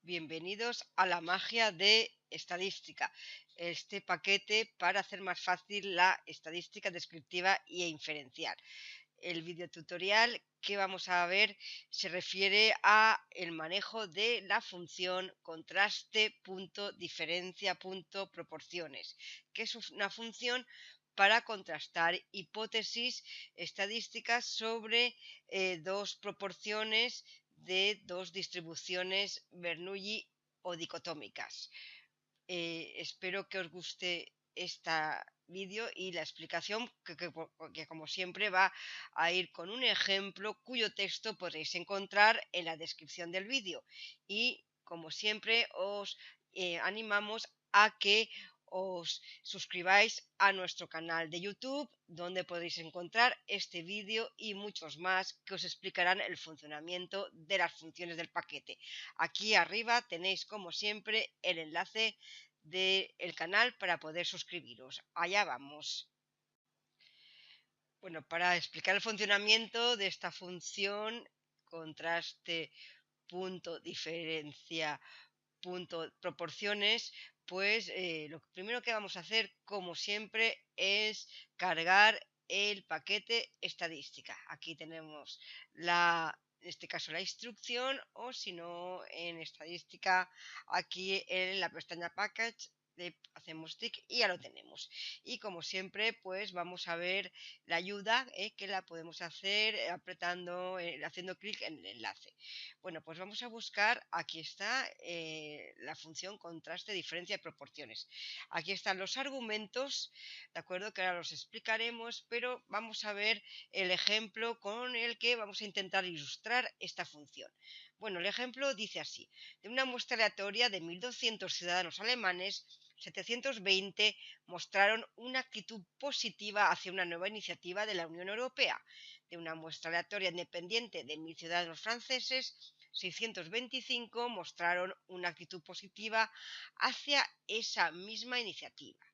Bienvenidos a la magia de estadística, este paquete para hacer más fácil la estadística descriptiva e inferencial. El videotutorial que vamos a ver se refiere a el manejo de la función contraste.diferencia.proporciones, que es una función para contrastar hipótesis estadísticas sobre dos proporciones de dos distribuciones Bernoulli o dicotómicas. Espero que os guste este vídeo y la explicación que como siempre va a ir con un ejemplo cuyo texto podréis encontrar en la descripción del vídeo, y como siempre os animamos a que os suscribáis a nuestro canal de YouTube, donde podéis encontrar este vídeo y muchos más que os explicarán el funcionamiento de las funciones del paquete. Aquí arriba tenéis como siempre el enlace del canal para poder suscribiros. Allá vamos. Bueno, para explicar el funcionamiento de esta función contraste punto diferencia punto proporciones, pues lo primero que vamos a hacer, como siempre, es cargar el paquete estadística. Aquí tenemos en este caso la instrucción, o si no, en estadística, aquí en la pestaña package hacemos tick y ya lo tenemos. Y como siempre, pues vamos a ver la ayuda, que la podemos hacer haciendo clic en el enlace. Bueno, pues vamos a buscar, aquí está la función contraste, diferencia y proporciones. Aquí están los argumentos, ¿de acuerdo? Que ahora los explicaremos, pero vamos a ver el ejemplo con el que vamos a intentar ilustrar esta función. Bueno, el ejemplo dice así: de una muestra aleatoria de 1.200 ciudadanos alemanes, 720 mostraron una actitud positiva hacia una nueva iniciativa de la Unión Europea. De una muestra aleatoria independiente de 1.000 ciudadanos franceses, 625 mostraron una actitud positiva hacia esa misma iniciativa.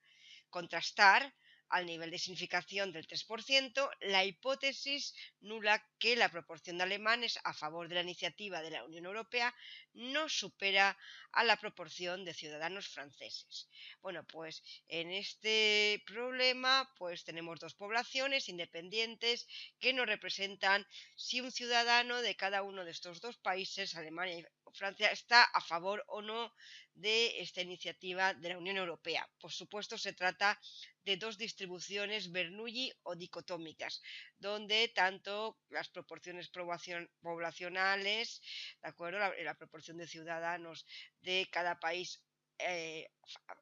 Contrastar al nivel de significación del 3% la hipótesis nula que la proporción de alemanes a favor de la iniciativa de la Unión Europea no supera a la proporción de ciudadanos franceses. Bueno, pues en este problema pues tenemos dos poblaciones independientes que nos representan si un ciudadano de cada uno de estos dos países, Alemania y Francia, está a favor o no de esta iniciativa de la Unión Europea. Por supuesto, se trata de dos distribuciones Bernoulli o dicotómicas, donde tanto las proporciones poblacionales, ¿de acuerdo? La proporción de ciudadanos de cada país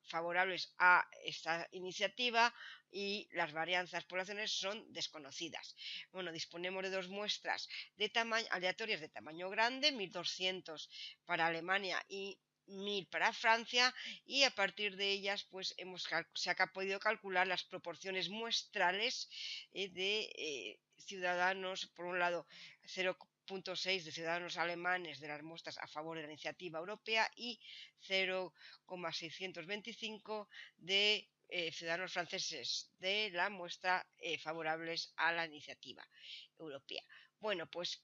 favorables a esta iniciativa, y las varianzas poblacionales son desconocidas. Bueno, disponemos de dos muestras de tamaño aleatorias de tamaño grande, 1.200 para Alemania y 1.000 para Francia, y a partir de ellas pues se ha podido calcular las proporciones muestrales de ciudadanos, por un lado 0,6 de ciudadanos alemanes de las muestras a favor de la iniciativa europea y 0,625 de ciudadanos franceses de la muestra favorables a la iniciativa europea. Bueno, pues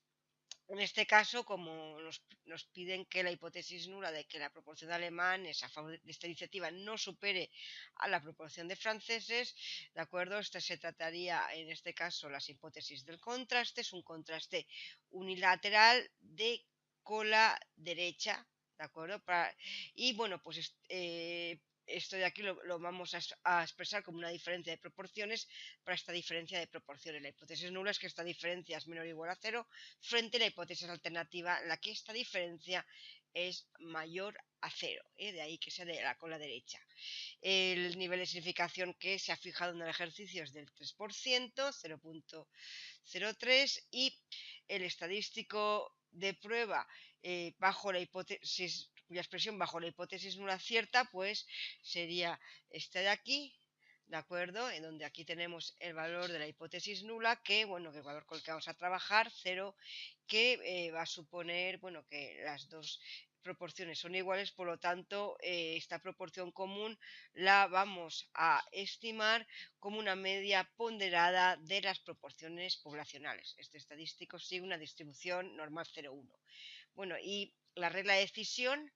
en este caso, como nos piden que la hipótesis nula de que la proporción de alemanes a favor de esta iniciativa no supere a la proporción de franceses, ¿de acuerdo? Se trataría, en este caso, las hipótesis del contraste. Es un contraste unilateral de cola derecha, ¿de acuerdo? Y bueno, pues esto de aquí lo vamos a expresar como una diferencia de proporciones para esta diferencia de proporciones. La hipótesis nula es que esta diferencia es menor o igual a cero, frente a la hipótesis alternativa en la que esta diferencia es mayor a cero, de ahí que sea de la cola derecha. El nivel de significación que se ha fijado en el ejercicio es del 3%, 0,03, y el estadístico de prueba bajo la cuya expresión bajo la hipótesis nula cierta, pues sería esta de aquí, ¿de acuerdo? En donde aquí tenemos el valor de la hipótesis nula, que, bueno, que el valor con el que vamos a trabajar, 0, que va a suponer, bueno, que las dos proporciones son iguales, por lo tanto, esta proporción común la vamos a estimar como una media ponderada de las proporciones poblacionales. Este estadístico sigue una distribución normal 0,1. Bueno, y la regla de decisión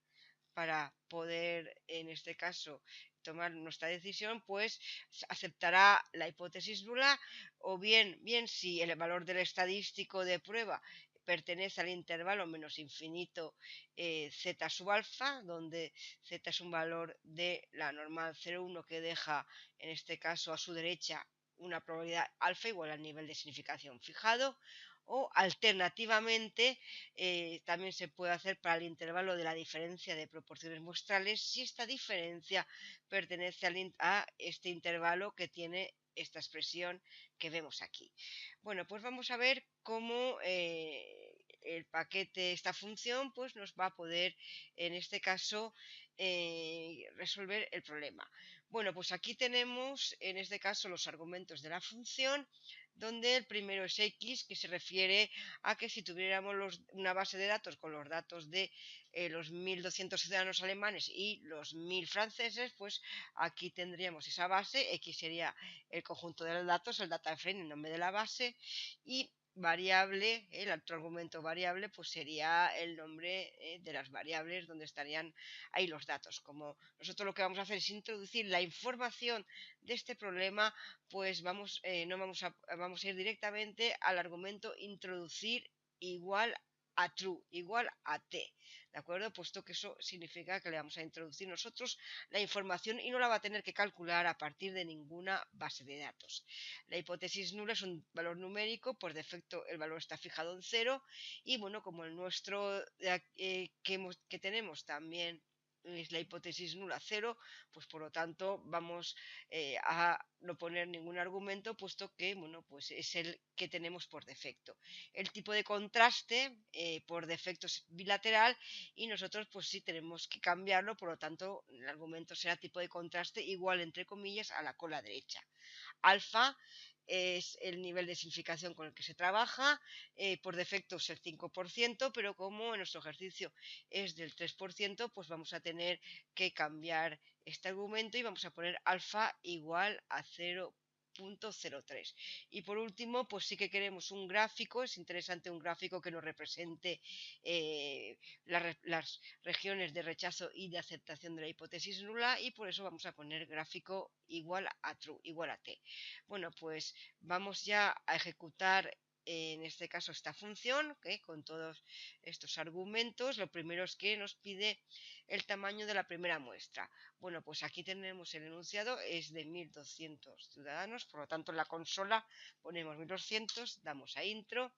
para poder, en este caso, tomar nuestra decisión, pues aceptará la hipótesis nula o bien si el valor del estadístico de prueba pertenece al intervalo menos infinito z sub alfa, donde z es un valor de la normal 0,1 que deja, en este caso, a su derecha una probabilidad alfa igual al nivel de significación fijado, o alternativamente también se puede hacer para el intervalo de la diferencia de proporciones muestrales si esta diferencia pertenece a este intervalo que tiene esta expresión que vemos aquí. Bueno, pues vamos a ver cómo el paquete, esta función, pues nos va a poder, en este caso, resolver el problema. Bueno, pues aquí tenemos, en este caso, los argumentos de la función, donde el primero es x, que se refiere a que si tuviéramos una base de datos con los datos de los 1.200 ciudadanos alemanes y los 1.000 franceses, pues aquí tendríamos esa base, x sería el conjunto de los datos, el data frame, el nombre de la base, y variable, el otro argumento variable, pues sería el nombre de las variables donde estarían ahí los datos. Como nosotros lo que vamos a hacer es introducir la información de este problema, pues no vamos a ir directamente al argumento introducir igual a true, igual a t, ¿de acuerdo? Puesto que eso significa que le vamos a introducir nosotros la información y no la va a tener que calcular a partir de ninguna base de datos. La hipótesis nula es un valor numérico, por defecto el valor está fijado en 0 y bueno, como el nuestro que tenemos también es la hipótesis nula 0, pues por lo tanto vamos a no poner ningún argumento, puesto que bueno, pues es el que tenemos por defecto. El tipo de contraste por defecto es bilateral y nosotros pues sí tenemos que cambiarlo, por lo tanto el argumento será tipo de contraste igual entre comillas a la cola derecha. Alfa es el nivel de simplificación con el que se trabaja, por defecto es el 5%, pero como en nuestro ejercicio es del 3%, pues vamos a tener que cambiar este argumento y vamos a poner alfa igual a 0,03. Y por último, pues sí que queremos un gráfico, es interesante un gráfico que nos represente las regiones de rechazo y de aceptación de la hipótesis nula y por eso vamos a poner gráfico igual a true, igual a t. Bueno, pues vamos ya a ejecutar en este caso esta función, que con todos estos argumentos, lo primero es que nos pide el tamaño de la primera muestra. Bueno, pues aquí tenemos el enunciado, es de 1.200 ciudadanos, por lo tanto en la consola ponemos 1.200, damos a intro.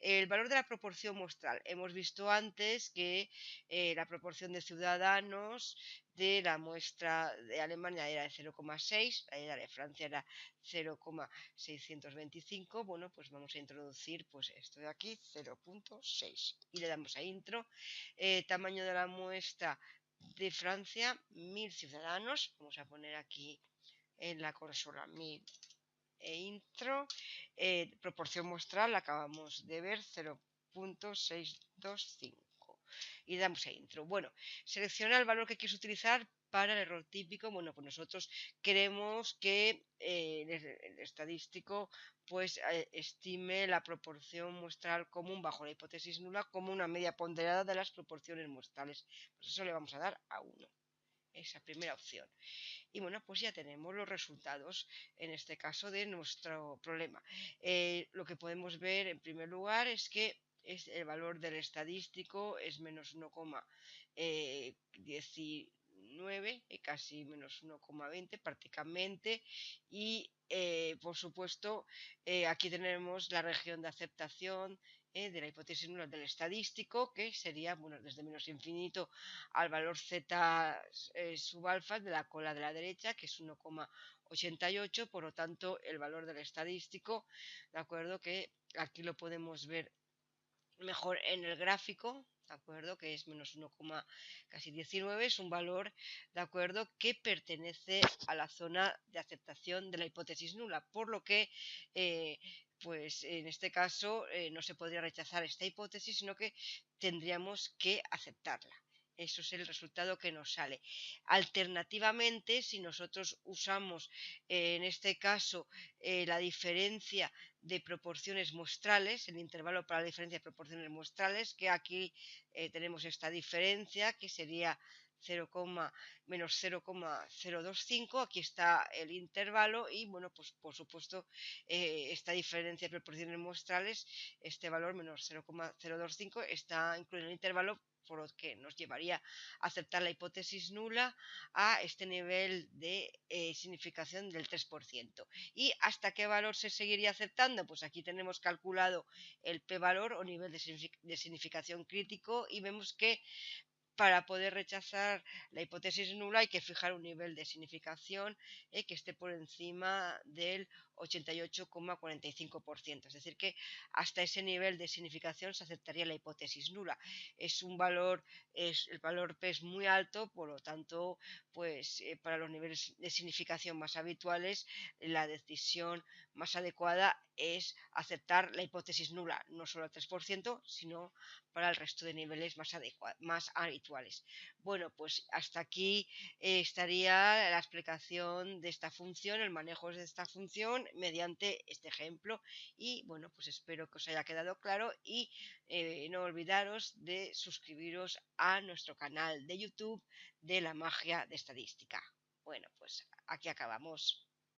El valor de la proporción muestral. Hemos visto antes que la proporción de ciudadanos de la muestra de Alemania era de 0,6, la de Francia era 0,625. Bueno, pues vamos a introducir pues esto de aquí, 0,6. Y le damos a intro. Tamaño de la muestra de Francia, 1.000 ciudadanos. Vamos a poner aquí en la consola 1.000 intro, proporción muestral, la acabamos de ver, 0,625 y damos a intro. Bueno, selecciona el valor que quieres utilizar para el error típico. Bueno, pues nosotros queremos que el estadístico pues estime la proporción muestral común bajo la hipótesis nula como una media ponderada de las proporciones muestrales. Pues eso le vamos a dar a 1, esa primera opción. Y bueno, pues ya tenemos los resultados en este caso de nuestro problema. Lo que podemos ver en primer lugar es que el valor del estadístico es menos 1,19, casi menos 1,20 prácticamente. Y por supuesto, aquí tenemos la región de aceptación de la hipótesis nula del estadístico, que sería bueno, desde menos infinito al valor z sub alfa de la cola de la derecha, que es 1,88, por lo tanto el valor del estadístico, de acuerdo que aquí lo podemos ver mejor en el gráfico, ¿de acuerdo? Que es menos 1, casi 19, es un valor, ¿de acuerdo? Que pertenece a la zona de aceptación de la hipótesis nula, por lo que, eh, pues en este caso no se podría rechazar esta hipótesis, sino que tendríamos que aceptarla. Eso es el resultado que nos sale. Alternativamente, si nosotros usamos en este caso la diferencia de proporciones muestrales, el intervalo para la diferencia de proporciones muestrales, que aquí tenemos esta diferencia que sería 0, menos 0,025, aquí está el intervalo y bueno, pues por supuesto esta diferencia de proporciones muestrales, este valor menos 0,025 está incluido en el intervalo, por lo que nos llevaría a aceptar la hipótesis nula a este nivel de significación del 3%. ¿Y hasta qué valor se seguiría aceptando? Pues aquí tenemos calculado el p-valor o nivel de significación crítico y vemos que para poder rechazar la hipótesis nula hay que fijar un nivel de significación que esté por encima del 88,45%. Es decir, que hasta ese nivel de significación se aceptaría la hipótesis nula. Es un valor, el valor P es muy alto, por lo tanto, pues para los niveles de significación más habituales, la decisión más adecuada es aceptar la hipótesis nula, no solo al 3%, sino para el resto de niveles más habituales. Bueno, pues hasta aquí estaría la explicación de esta función, el manejo de esta función mediante este ejemplo. Y bueno, pues espero que os haya quedado claro y no olvidaros de suscribiros a nuestro canal de YouTube de la magia de estadística. Bueno, pues aquí acabamos.